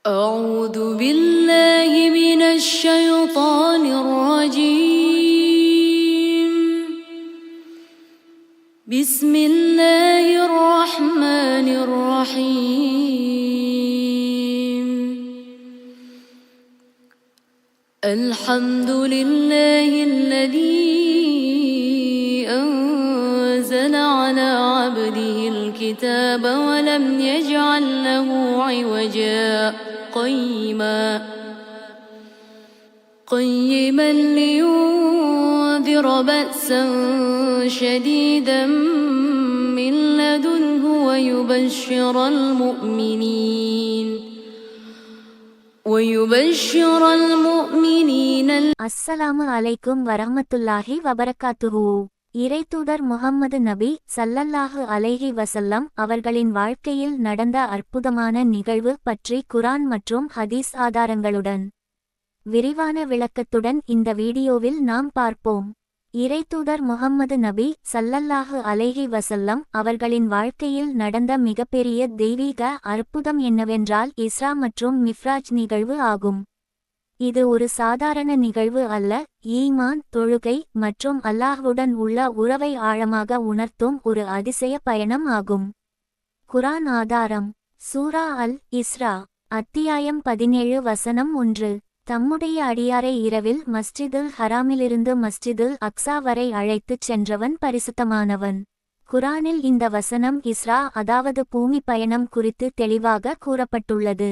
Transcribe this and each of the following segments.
أعوذ بالله من الشيطان الرجيم. بسم الله الرحمن الرحيم. الحمد لله الذي أنزل على عبده الكتاب ولم يجعل له عوجا قيما لينذر بأسا شديدا من لدنه ويبشر المؤمنين. அஸ்ஸலாமு அலைக்கும் வரஹ்மத்துல்லாஹி வபரகாத்துஹு. இறைத்தூதர் முஹம்மது நபி ஸல்லல்லாஹு அலைஹி வஸல்லம் அவர்களின் வாழ்க்கையில் நடந்த அற்புதமான நிகழ்வு பற்றி குர்ஆன் மற்றும் ஹதீஸ் ஆதாரங்களுடன் விரிவான விளக்கத்துடன் இந்த வீடியோவில் நாம் பார்ப்போம். இறைத்தூதர் முஹம்மது நபி ஸல்லல்லாஹு அலைஹி வஸல்லம் அவர்களின் வாழ்க்கையில் நடந்த மிகப்பெரிய தெய்வீக அற்புதம் என்னவென்றால் இஸ்ரா மற்றும் மிஃப்ராஜ் நிகழ்வு ஆகும். இது ஒரு சாதாரண நிகழ்வு அல்ல, ஈமான், தொழுகை மற்றும் அல்லாஹ்வுடன் உள்ள உறவை ஆழமாக உணர்த்தும் ஒரு அதிசய பயணம் ஆகும். குர்ஆன் ஆதாரம்: சூரா அல் இஸ்ரா, அத்தியாயம் 17 வசனம் 1. தம்முடைய அடியாரை இரவில் மஸ்ஜிதுல் ஹராமிலிருந்து மஸ்ஜிதுல் அக்ஸா வரை அழைத்துச் சென்றவன் பரிசுத்தமானவன். குர்ஆனில் இந்த வசனம் இஸ்ரா, அதாவது பூமி பயணம் குறித்து தெளிவாக கூறப்பட்டுள்ளது.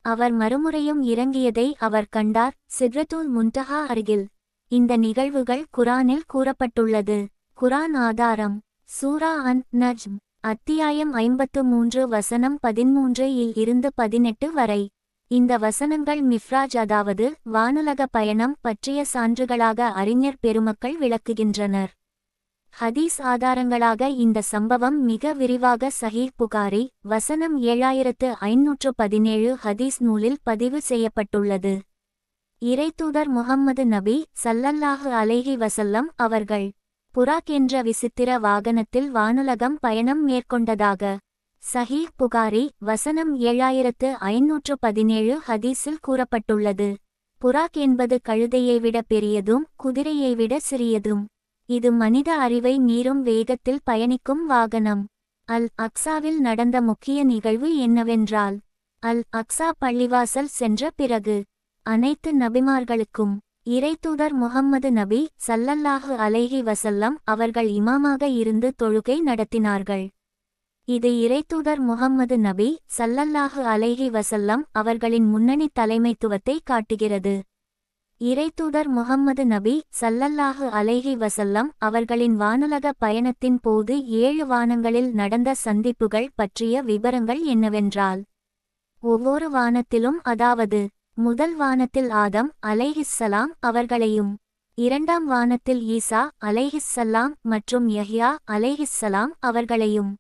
அவர் மறுமுறையும் இறங்கியதை அவர் கண்டார், சித்ரத்துல் முன்தஹா அருகில். இந்த நிகழ்வுகள் குர்ஆனில் கூறப்பட்டுள்ளது. குர்ஆன் ஆதாரம்: சூரா அன் நஜ்ம், அத்தியாயம் 53 வசனம் 13 இல் இருந்து 18 வரை. இந்த வசனங்கள் மிஃப்ராஜ், அதாவது வானுலக பயணம் பற்றிய சான்றுகளாக அறிஞர் பெருமக்கள் விளக்குகின்றனர். ஹதீஸ் ஆதாரங்களாக இந்த சம்பவம் மிக விரிவாக சஹீஹ் புகாரி வசனம் 7517 ஹதீஸ் நூலில் பதிவு செய்யப்பட்டுள்ளது. இறைத்தூதர் முஹம்மது நபி ஸல்லல்லாஹு அலைஹி வஸல்லம் அவர்கள் புராக் என்ற விசித்திர வாகனத்தில் வானுலகம் பயணம் மேற்கொண்டதாக சஹீஹ் புகாரி வசனம் 7517 ஹதீஸில் கூறப்பட்டுள்ளது. புராக் என்பது கழுதையை விட பெரியதும் குதிரையை விட சிறியதும். இது மனித அறிவை மீறும் வேகத்தில் பயணிக்கும் வாகனம். அல் அக்ஸாவில் நடந்த முக்கிய நிகழ்வு என்னவென்றால், அல் அக்ஸா பள்ளிவாசல் சென்ற பிறகு அனைத்து நபிமார்களுக்கும் இறைத்தூதர் முஹம்மது நபி ஸல்லல்லாஹு அலைஹி வஸல்லம் அவர்கள் இமாமாக இருந்து தொழுகை நடத்தினார்கள். இது இறைத்தூதர் முஹம்மது நபி ஸல்லல்லாஹு அலைஹி வஸல்லம் அவர்களின் முன்னணி தலைமைத்துவத்தை காட்டுகிறது. இறைத்தூதர் முஹம்மது நபி ஸல்லல்லாஹு அலைஹி வஸல்லம் அவர்களின் வானுலக பயணத்தின் போது 7 வானங்களில் நடந்த சந்திப்புகள் பற்றிய விபரங்கள் என்னவென்றால், ஒவ்வொரு வானத்திலும், அதாவது முதல் வானத்தில் ஆதம் அலைஹிஸ்ஸலாம் அவர்களையும், இரண்டாம் வானத்தில் ஈசா அலைஹிஸ்ஸலாம் மற்றும் யஹ்யா அலைஹிஸ்ஸலாம் அவர்களையும்,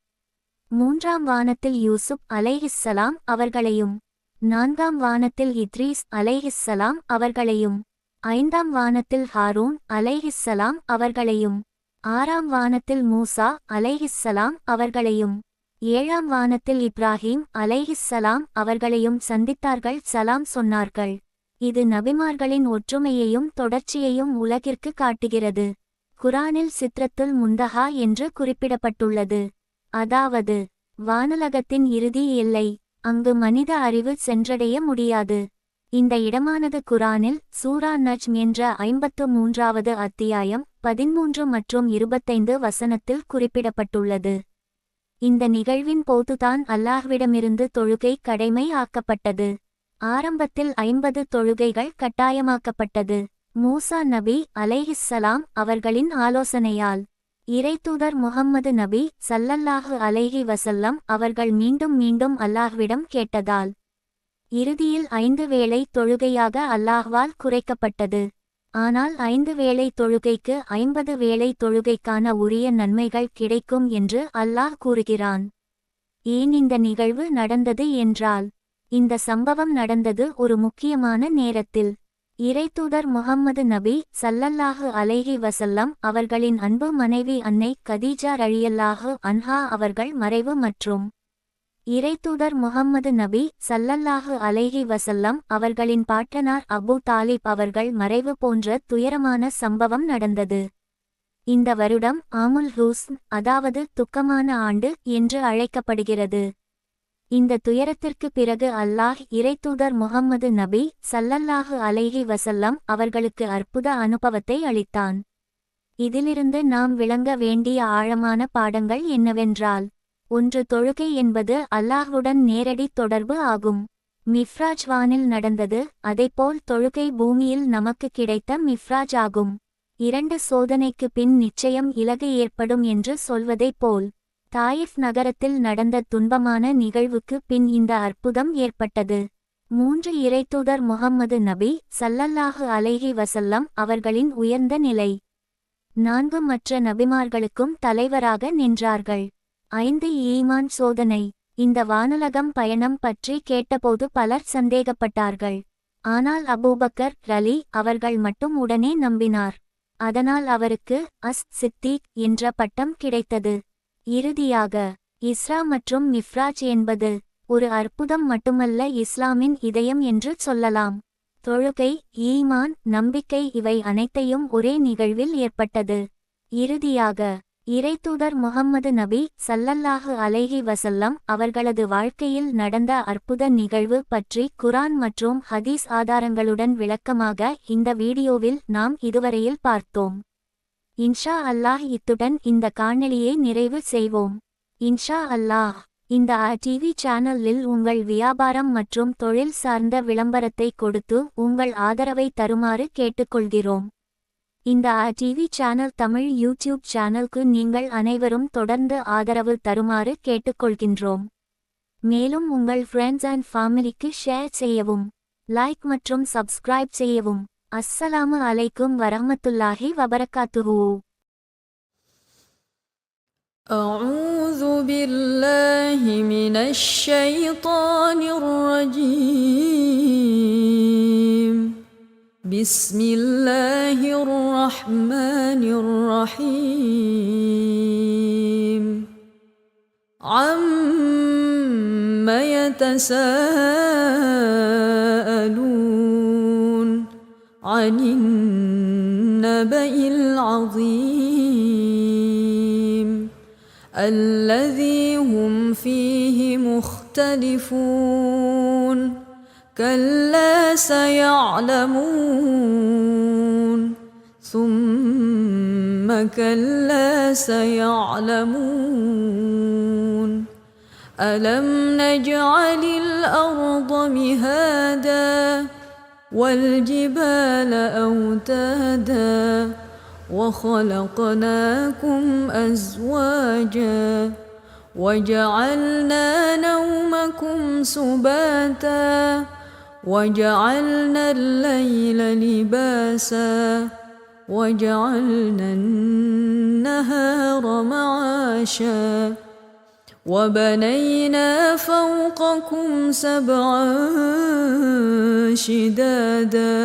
மூன்றாம் வானத்தில் யூசுப் அலைஹிஸ்ஸலாம் அவர்களையும், நான்காம் வானத்தில் இத்ரீஸ் அலைஹிஸ்ஸலாம் அவர்களையும், ஐந்தாம் வானத்தில் ஹாரூன் அலைஹிஸ்ஸலாம் அவர்களையும், ஆறாம் வானத்தில் மூசா அலைஹிஸ்ஸலாம் அவர்களையும், ஏழாம் வானத்தில் இப்ராஹீம் அலைஹிஸ்ஸலாம் அவர்களையும் சந்தித்தார்கள், சலாம் சொன்னார்கள். இது நபிமார்களின் ஒற்றுமையையும் தொடர்ச்சியையும் உலகிற்கு காட்டுகிறது. குர்ஆனில் சித்ரத்துல் முன்தஹா என்று குறிப்பிடப்பட்டுள்ளது, அதாவது வானுலகத்தின் இறுதி எல்லை. அங்கு மனித அறிவு சென்றடைய முடியாது. இந்த இடமானது குர்ஆனில் சூரா நஜ்ம் என்ற 53வது அத்தியாயம் 13 மற்றும் 25 வசனத்தில் குறிப்பிடப்பட்டுள்ளது. இந்த நிகழ்வின் போதுதான் அல்லாஹ்விடமிருந்து தொழுகை கடமை ஆக்கப்பட்டது. ஆரம்பத்தில் 50 தொழுகைகள் கட்டாயமாக்கப்பட்டது. மூசா நபி அலைஹிஸ்ஸலாம் அவர்களின் ஆலோசனையால் இறைத்தூதர் முஹம்மது நபி ஸல்லல்லாஹு அலைஹி வஸல்லம் அவர்கள் மீண்டும் மீண்டும் அல்லாஹ்விடம் கேட்டதால் இறுதியில் 5 வேளை தொழுகையாக அல்லாஹ்வால் குறைக்கப்பட்டது. ஆனால் 5 வேளை தொழுகைக்கு 50 வேளை தொழுகைக்கான உரிய நன்மைகள் கிடைக்கும் என்று அல்லாஹ் கூறுகிறான். ஏன் இந்த நிகழ்வு நடந்தது என்றால், இந்த சம்பவம் நடந்தது ஒரு முக்கியமான நேரத்தில். இறைத்தூதர் முஹம்மது நபி ஸல்லல்லாஹு அலைஹி வஸல்லம் அவர்களின் அன்பு மனைவி அன்னை கதீஜா ரலியல்லாஹு அன்ஹா அவர்கள் மறைவு மற்றும் இறைத்தூதர் முஹம்மது நபி ஸல்லல்லாஹு அலைஹி வஸல்லம் அவர்களின் பாட்டனார் அபூ தாலிப் அவர்கள் மறைவு போன்ற துயரமான சம்பவம் நடந்தது. இந்த வருடம் ஆமுல் ஹுஸ்ன், அதாவது துக்கமான ஆண்டு என்று அழைக்கப்படுகிறது. இந்த துயரத்திற்கு பிறகு அல்லாஹ் இறைத்தூதர் முஹம்மது நபி ஸல்லல்லாஹு அலைஹி வஸல்லம் அவர்களுக்கு அற்புத அனுபவத்தை அளித்தான். இதிலிருந்து நாம் விளங்க வேண்டிய ஆழமான பாடங்கள் என்னவென்றால், ஒன்று, தொழுகை என்பது அல்லாஹ்வுடன் நேரடி தொடர்பு ஆகும். மிஃப்ராஜ் வானில் நடந்தது, அதைப்போல் தொழுகை பூமியில் நமக்கு கிடைத்த மிஃப்ராஜ் ஆகும். 2, சோதனைக்கு பின் நிச்சயம் இலகு ஏற்படும் என்று சொல்வதைப் போல் தாயிஃப் நகரத்தில் நடந்த துன்பமான நிகழ்வுக்கு பின் இந்த அற்புதம் ஏற்பட்டது. 3, இறைத்தூதர் முஹம்மது நபி ஸல்லல்லாஹு அலைஹி வஸல்லம் அவர்களின் உயர்ந்த நிலை. 4, மற்ற நபிமார்களுக்கும் தலைவராக நின்றார்கள். 5, ஈமான் சோதனை. இந்த வானுலகம் பயணம் பற்றி கேட்டபோது பலர் சந்தேகப்பட்டார்கள். ஆனால் அபூபக்கர் ரலி அவர்கள் மட்டும் உடனே நம்பினார். அதனால் அவருக்கு சித்தீக் என்ற பட்டம் கிடைத்தது. இறுதியாக, இஸ்ரா மற்றும் மிஃப்ராஜ் என்பது ஒரு அற்புதம் மட்டுமல்ல, இஸ்லாமின் இதயம் என்று சொல்லலாம். தொழுகை, ஈமான், நம்பிக்கை இவை அனைத்தையும் ஒரே நிகழ்வில் ஏற்பட்டது. இறுதியாக, இறைத்தூதர் முஹம்மது நபி ஸல்லல்லாஹு அலைஹி வஸல்லம் அவர்களது வாழ்க்கையில் நடந்த அற்புத நிகழ்வு பற்றி குர்ஆன் மற்றும் ஹதீஸ் ஆதாரங்களுடன் விளக்கமாக இந்த வீடியோவில் நாம் இதுவரையில் பார்த்தோம். இன்ஷா அல்லாஹ் இத்துடன் இந்த காணொளியை நிறைவு செய்வோம். இன்ஷா அல்லாஹ். இந்த டிவி சேனலில் உங்கள் வியாபாரம் மற்றும் தொழில் சார்ந்த விளம்பரத்தை கொடுத்து உங்கள் ஆதரவை தருமாறு கேட்டுக்கொள்கிறோம். இந்த டிவி சேனல் தமிழ் யூடியூப் சேனலுக்கு நீங்கள் அனைவரும் தொடர்ந்து ஆதரவு தருமாறு கேட்டுக்கொள்கின்றோம். மேலும் உங்கள் ஃப்ரெண்ட்ஸ் அண்ட் ஃபேமிலிக்கு ஷேர் செய்யவும், லைக் மற்றும் சப்ஸ்கிரைப் செய்யவும். அஸ்ஸலாமு அலைக்கும் வரஹ்மத்துல்லாஹி வபரகாத்துஹு. அஊது பில்லாஹி மினஷ் ஷைத்தானிர் ரஜீம். بسم الله الرحمن الرحيم. عَمَّ يتساءلون عن النبأ العظيم الذي هم فيه مختلفون كلا سيعلمون ثم كلا سيعلمون ألم نجعل الأرض مهادا والجبال أوتادا وخلقناكم أزواجا وجعلنا نومكم سباتا وجعلنا الليل لباسا وجعلنا النهار معاشا وبنينا فوقكم 7 شدادا